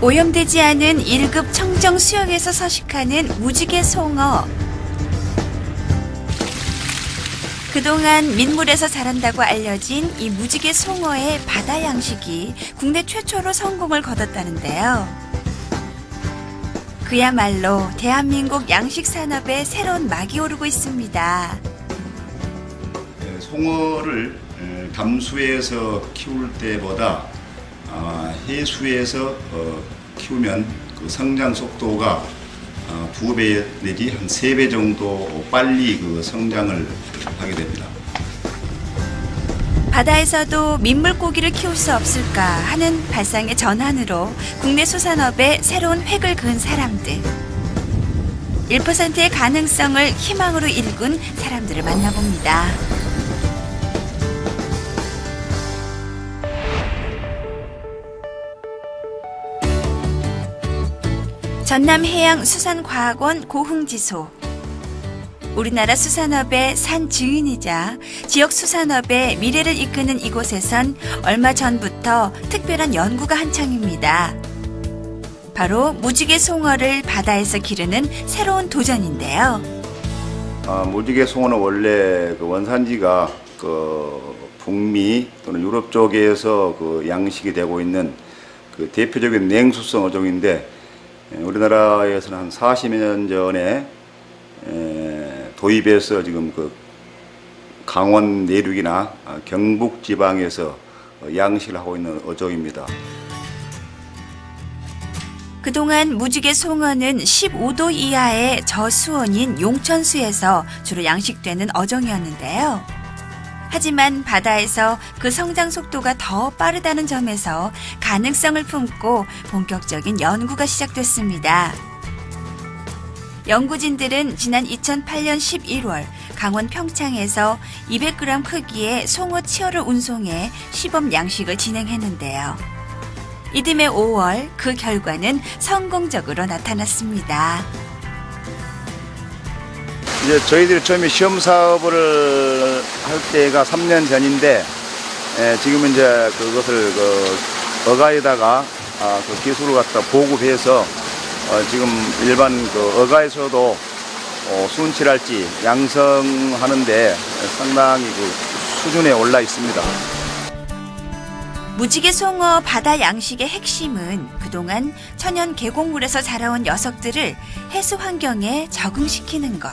오염되지 않은 1급 청정 수역에서 서식하는 무지개 송어. 그동안 민물에서 자란다고 알려진 이 무지개 송어의 바다 양식이 국내 최초로 성공을 거뒀다는데요. 그야말로 대한민국 양식 산업에 새로운 막이 오르고 있습니다. 송어를 담수에서 키울 때보다 해수에서 키우면 그 성장 속도가 2배 내지 한 3배 정도 빨리 그 성장을 하게 됩니다. 바다에서도 민물고기를 키울 수 없을까 하는 발상의 전환으로 국내 수산업에 새로운 획을 그은 사람들. 1%의 가능성을 희망으로 일군 사람들을 만나봅니다. 전남해양수산과학원 고흥지소. 우리나라 수산업의 산 증인이자 지역 수산업의 미래를 이끄는 이곳에선 얼마 전부터 특별한 연구가 한창입니다. 바로 무지개 송어를 바다에서 기르는 새로운 도전인데요. 무지개 송어는 원래 그 원산지가 북미 또는 유럽 쪽에서 그 양식이 되고 있는 그 대표적인 냉수성 어종인데, 우리나라에서는 한 40여 년 전에 도입해서 지금 그 강원 내륙이나 경북 지방에서 양식을 하고 있는 어종입니다. 그동안 무지개 송어는 15도 이하의 저수온인 용천수에서 주로 양식되는 어종이었는데요. 하지만 바다에서 그 성장 속도가 더 빠르다는 점에서 가능성을 품고 본격적인 연구가 시작됐습니다. 연구진들은 지난 2008년 11월 강원 평창에서 200g 크기의 송어 치어를 운송해 시범 양식을 진행했는데요. 이듬해 5월 그 결과는 성공적으로 나타났습니다. 이제 저희들이 처음에 시험 사업을 할 때가 3년 전인데, 지금은 이제 그것을 어가에다가 그 기술을 갖다 보급해서 지금 일반 그 어가에서도 순치랄지 양성하는데 상당히 그 수준에 올라 있습니다. 무지개 송어 바다 양식의 핵심은 그동안 천연 계곡물에서 자라온 녀석들을 해수 환경에 적응시키는 것.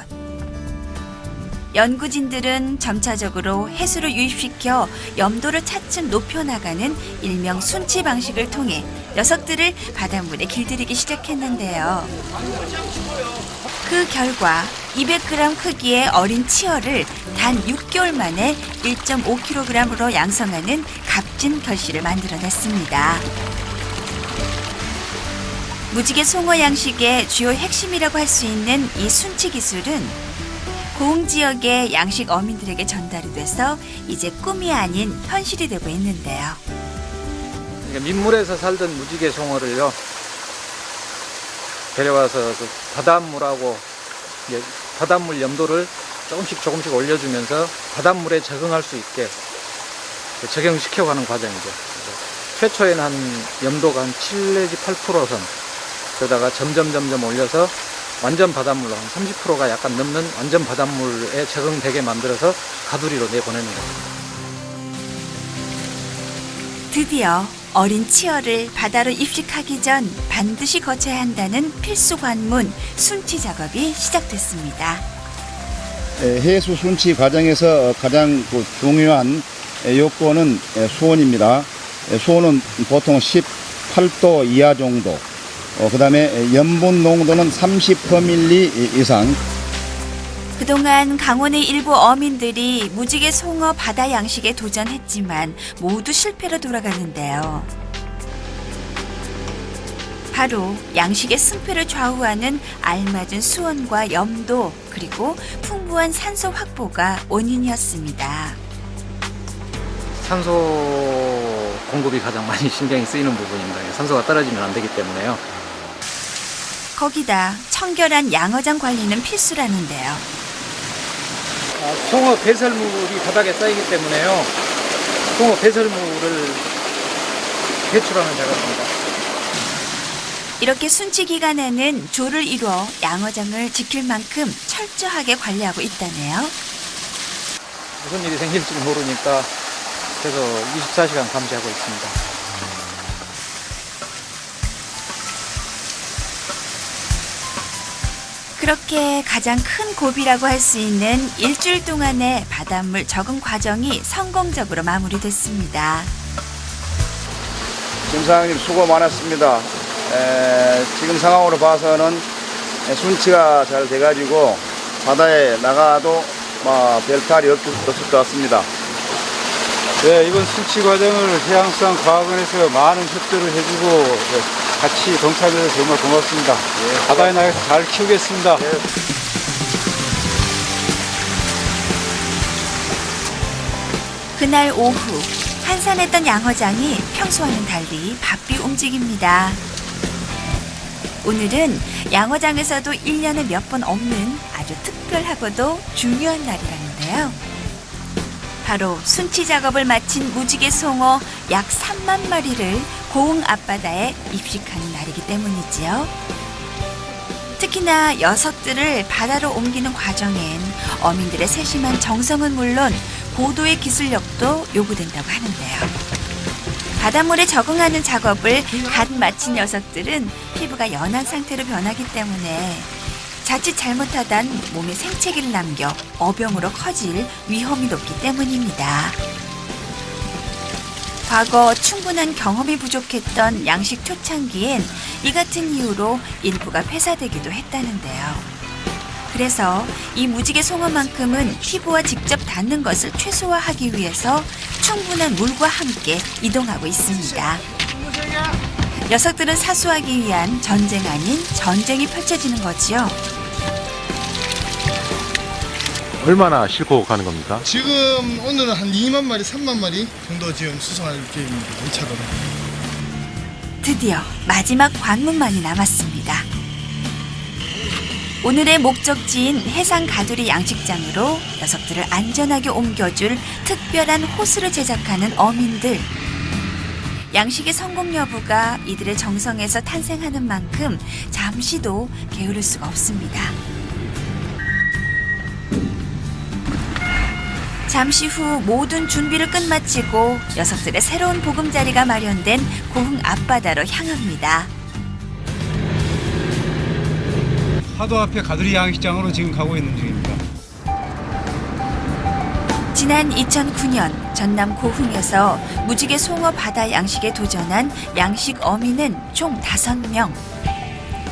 연구진들은 점차적으로 해수로 유입시켜 염도를 차츰 높여나가는 일명 순치 방식을 통해 녀석들을 바닷물에 길들이기 시작했는데요. 그 결과 200g 크기의 어린 치어를 단 6개월 만에 1.5kg으로 양성하는 값진 결실을 만들어냈습니다. 무지개 송어 양식의 주요 핵심이라고 할 수 있는 이 순치 기술은 고흥 지역의 양식 어민들에게 전달이 돼서 이제 꿈이 아닌 현실이 되고 있는데요. 그러니까 민물에서 살던 무지개 송어를요, 데려와서 그 바닷물하고 바닷물 염도를 조금씩 올려주면서 바닷물에 적응할 수 있게 적용시켜가는 과정이죠. 최초에는 한 염도가 한 7 내지 8% 선, 그러다가 점점 올려서 완전 바닷물로 한 30%가 약간 넘는 완전 바닷물에 적응되게 만들어서 가두리로 내보내는 겁니다. 드디어 어린 치어를 바다로 입식하기 전 반드시 거쳐야 한다는 필수 관문 순치 작업이 시작됐습니다. 해수 순치 과정에서 가장 중요한 요건은 수온입니다. 수온은 보통 18도 이하 정도. 그 다음에 염분 농도는 30%ml 이상. 그동안 강원의 일부 어민들이 무지개 송어 바다 양식에 도전했지만 모두 실패로 돌아갔는데요. 바로 양식의 승패를 좌우하는 알맞은 수온과 염도 그리고 풍부한 산소 확보가 원인이었습니다. 산소 공급이 가장 많이 신경이 쓰이는 부분입니다. 산소가 떨어지면 안 되기 때문에요. 거기다 청결한 양어장 관리는 필수라는데요. 송어 배설물이 바닥에 쌓이기 때문에요. 송어 배설물을 배출하는 작업입니다. 이렇게 순치 기간에는 조를 이뤄 양어장을 지킬 만큼 철저하게 관리하고 있다네요. 무슨 일이 생길지 모르니까 그래서 24시간 감시하고 있습니다. 그렇게 가장 큰 고비라고 할 수 있는 일주일 동안의 바닷물 적응 과정이 성공적으로 마무리됐습니다. 김사장님 수고 많았습니다. 지금 상황으로 봐서는 순치가 잘 돼가지고 바다에 나가도 별탈이 없을 것 같습니다. 네, 이번 순치 과정을 해양수산 과학원에서 많은 협조를 해주고 같이 동참해서 정말 고맙습니다. 바다에 나가서 잘 키우겠습니다. 그날 오후 한산했던 양어장이 평소와는 달리 바삐 움직입니다. 오늘은 양어장에서도 1년에 몇 번 없는 아주 특별하고도 중요한 날이라는데요. 바로 순치 작업을 마친 무지개 송어 약 3만 마리를 고흥 앞바다에 입식하는 날이기 때문이지요. 특히나 녀석들을 바다로 옮기는 과정엔 어민들의 세심한 정성은 물론 고도의 기술력도 요구된다고 하는데요. 바닷물에 적응하는 작업을 갓 마친 녀석들은 피부가 연한 상태로 변하기 때문에 자칫 잘못하단 몸에 생채기를 남겨 어병으로 커질 위험이 높기 때문입니다. 과거 충분한 경험이 부족했던 양식 초창기엔 이 같은 이유로 일부가 폐사되기도 했다는데요. 그래서 이 무지개 송어만큼은 피부와 직접 닿는 것을 최소화하기 위해서 충분한 물과 함께 이동하고 있습니다. 녀석들은 사수하기 위한 전쟁 아닌 전쟁이 펼쳐지는 거지요. 얼마나 싣고 가는 겁니까? 지금 오늘은 한 2만 마리, 3만 마리 정도 지금 수송할 계획입니다. 2차로. 드디어 마지막 관문만이 남았습니다. 오늘의 목적지인 해상 가두리 양식장으로 녀석들을 안전하게 옮겨줄 특별한 호스를 제작하는 어민들. 양식의 성공 여부가 이들의 정성에서 탄생하는 만큼 잠시도 게으를 수가 없습니다. 잠시 후 모든 준비를 끝마치고 녀석들의 새로운 보금자리가 마련된 고흥 앞바다로 향합니다. 파도 앞에 가두리 양식장으로 지금 가고 있는 중입니다. 지난 2009년 전남 고흥에서 무지개 송어 바다 양식에 도전한 양식 어민은 총 5명.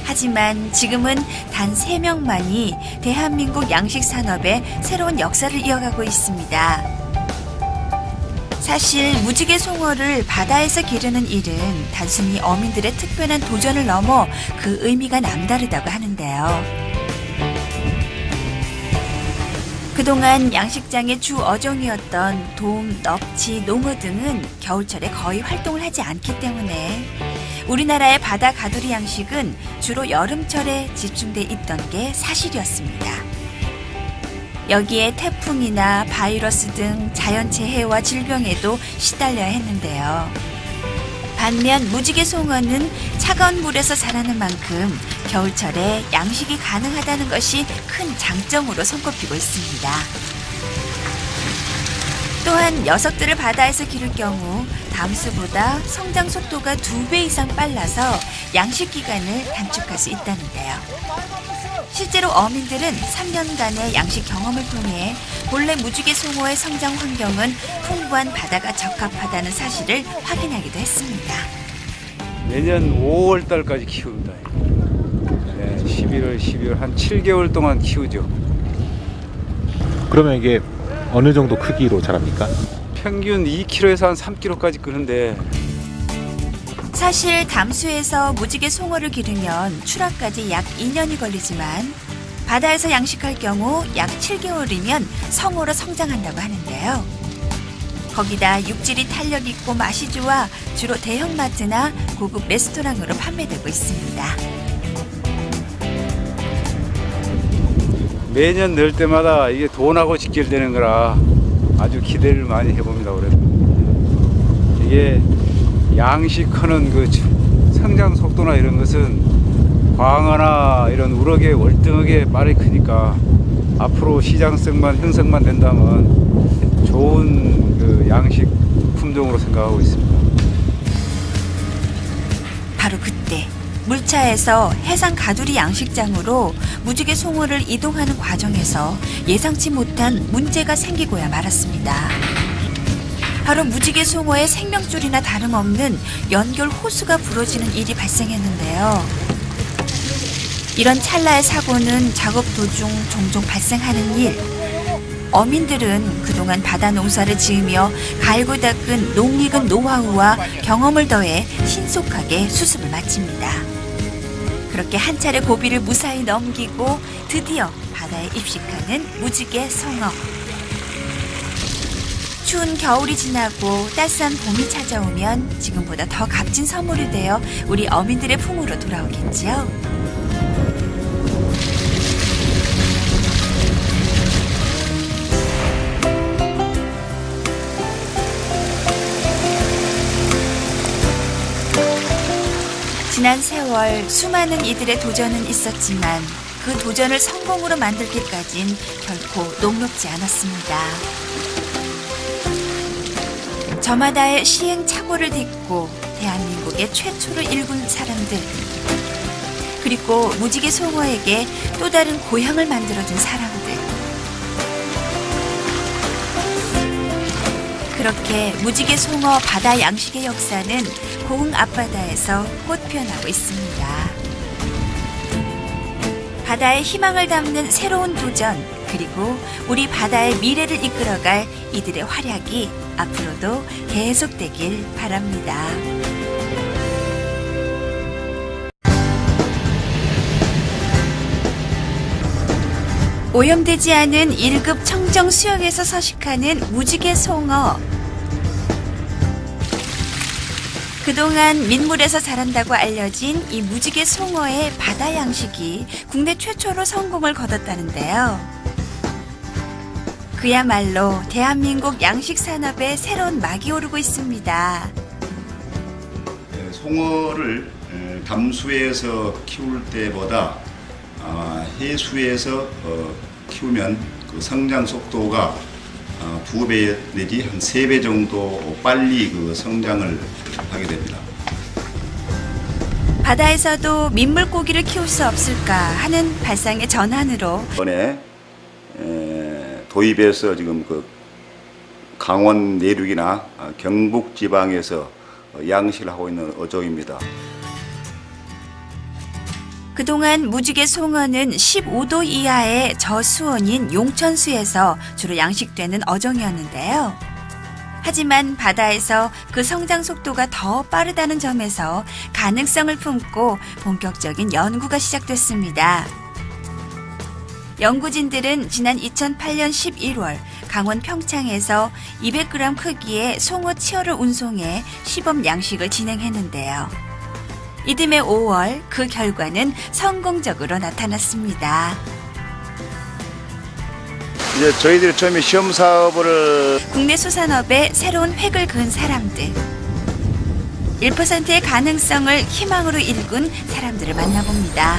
하지만 지금은 단 3명만이 대한민국 양식 산업의 새로운 역사를 이어가고 있습니다. 사실 무지개 송어를 바다에서 기르는 일은 단순히 어민들의 특별한 도전을 넘어 그 의미가 남다르다고 하는데요. 그동안 양식장의 주 어종이었던 돔, 넙치, 농어 등은 겨울철에 거의 활동을 하지 않기 때문에 우리나라의 바다 가두리 양식은 주로 여름철에 집중돼 있던 게 사실이었습니다. 여기에 태풍이나 바이러스 등 자연재해와 질병에도 시달려야 했는데요. 반면 무지개 송어는 차가운 물에서 자라는 만큼 겨울철에 양식이 가능하다는 것이 큰 장점으로 손꼽히고 있습니다. 또한 녀석들을 바다에서 기를 경우 담수보다 성장 속도가 2배 이상 빨라서 양식 기간을 단축할 수 있다는데요. 실제로 어민들은 3년간의 양식 경험을 통해 본래 무지개 송어의 성장 환경은 풍부한 바다가 적합하다는 사실을 확인하기도 했습니다. 내년 5월 달까지 키웁니다. 네, 11월, 12월 한 7개월 동안 키우죠. 그러면 이게 어느 정도 크기로 자랍니까? 평균 2kg에서 한 3kg까지 끄는데 사실 담수에서 무지개 송어를 기르면 출하까지 약 2년이 걸리지만 바다에서 양식할 경우 약 7개월이면 성어로 성장한다고 하는데요. 거기다 육질이 탄력 있고 맛이 좋아 주로 대형마트나 고급 레스토랑으로 판매되고 있습니다. 매년 넣을 때마다 이게 돈하고 직결되는 거라 아주 기대를 많이 해봅니다. 올해 이게 양식하는 그 성장 속도나 이런 것은 광어나 이런 우럭에 월등하게 빠르게 크니까 앞으로 시장성만 형성만 된다면 좋은 그 양식 품종으로 생각하고 있습니다. 바로 그때 물차에서 해상 가두리 양식장으로 무지개 송어를 이동하는 과정에서 예상치 못한 문제가 생기고야 말았습니다. 바로 무지개 송어의 생명줄이나 다름없는 연결 호수가 부러지는 일이 발생했는데요. 이런 찰나의 사고는 작업 도중 종종 발생하는 일. 어민들은 그동안 바다 농사를 지으며 갈고 닦은 농익은 노하우와 경험을 더해 신속하게 수습을 마칩니다. 그렇게 한 차례 고비를 무사히 넘기고 드디어 바다에 입식하는 무지개 송어. 추운 겨울이 지나고 따스한 봄이 찾아오면 지금보다 더 값진 선물이 되어 우리 어민들의 품으로 돌아오겠지요. 지난 세월 수많은 이들의 도전은 있었지만 그 도전을 성공으로 만들기까진 결코 녹록지 않았습니다. 저마다의 시행착오를 딛고 대한민국의 최초로 일군 사람들, 그리고 무지개 송어에게 또 다른 고향을 만들어준 사람들. 그렇게 무지개 송어 바다 양식의 역사는 고흥 앞바다에서 꽃피어나고 있습니다. 바다의 희망을 담는 새로운 도전, 그리고 우리 바다의 미래를 이끌어갈 이들의 활약이 앞으로도 계속되길 바랍니다. 오염되지 않은 1급 청정 수역에서 서식하는 무지개 송어. 그동안 민물에서 자란다고 알려진 이 무지개 송어의 바다 양식이 국내 최초로 성공을 거뒀다는데요. 그야말로 대한민국 양식 산업의 새로운 막이 오르고 있습니다. 송어를 담수에서 키울 때보다 해수에서 키우면 그 성장 속도가 2배 내지 한 3배 정도 빨리 그 성장을 하게 됩니다. 바다에서도 민물고기를 키울 수 없을까 하는 발상의 전환으로 이번에 도입해서 지금 그 강원 내륙이나 경북 지방에서 양식을 하고 있는 어종입니다. 그동안 무지개 송어는 15도 이하의 저수온인 용천수에서 주로 양식되는 어종이었는데요. 하지만 바다에서 그 성장 속도가 더 빠르다는 점에서 가능성을 품고 본격적인 연구가 시작됐습니다. 연구진들은 지난 2008년 11월 강원 평창에서 200g 크기의 송어 치어를 운송해 시범 양식을 진행했는데요. 이듬해 5월 그 결과는 성공적으로 나타났습니다. 이제 저희들이 처음에 시험 사업을 국내 수산업에 새로운 획을 그은 사람들. 1%의 가능성을 희망으로 일군 사람들을 만나봅니다.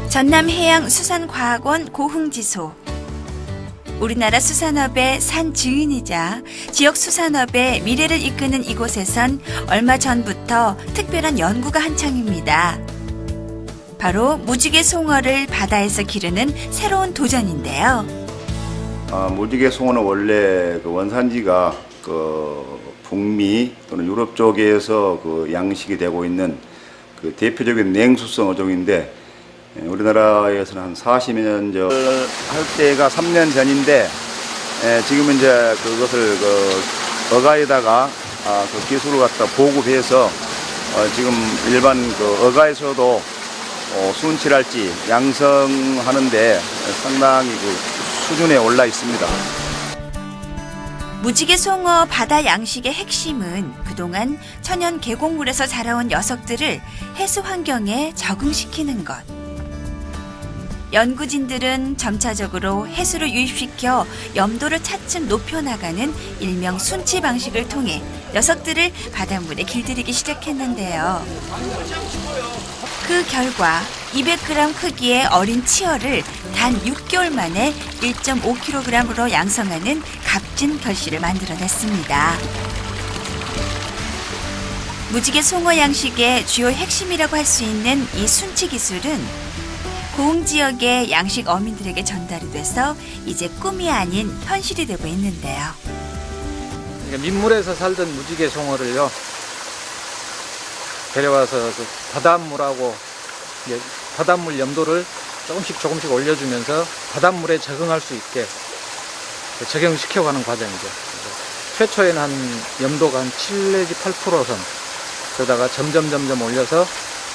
전남해양수산과학원 고흥지소. 우리나라 수산업의 산증인이자 지역 수산업의 미래를 이끄는 이곳에선 얼마 전부터 특별한 연구가 한창입니다. 바로 무지개 송어를 바다에서 기르는 새로운 도전인데요. 무지개 송어는 원래 그 원산지가 그 북미 또는 유럽 쪽에서 그 양식이 되고 있는 그 대표적인 냉수성 어종인데, 우리나라에서는 한 40여 년 전 할 때가 3년 전인데, 지금은 이제 그것을 그 어가에다가 그 기술을 갖다 보급해서 지금 일반 그 어가에서도 순치랄지 양성하는데 상당히 그 수준에 올라 있습니다. 무지개 송어 바다 양식의 핵심은 그동안 천연 계곡물에서 자라온 녀석들을 해수 환경에 적응시키는 것. 연구진들은 점차적으로 해수를 유입시켜 염도를 차츰 높여나가는 일명 순치 방식을 통해 녀석들을 바닷물에 길들이기 시작했는데요. 그 결과 200g 크기의 어린 치어를 단 6개월 만에 1.5kg으로 양성하는 값진 결실을 만들어냈습니다. 무지개 송어 양식의 주요 핵심이라고 할 수 있는 이 순치 기술은 고흥 지역의 양식 어민들에게 전달이 돼서 이제 꿈이 아닌 현실이 되고 있는데요. 민물에서 살던 무지개 송어를요 데려와서 그 바닷물하고 바닷물 염도를 조금씩 올려주면서 바닷물에 적응할 수 있게 적용시켜가는 과정이죠. 최초에는 한 염도가 한 7 내지 8% 선, 그러다가 점점 올려서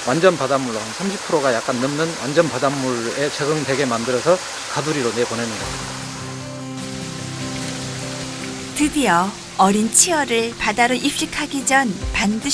완전 바닷물로 한 30%가 약간 넘는 완전 바닷물에 적응되게 만들어서 가두리로 내보내는 겁니다. 드디어 어린 치어를 바다로 입식하기 전 반드시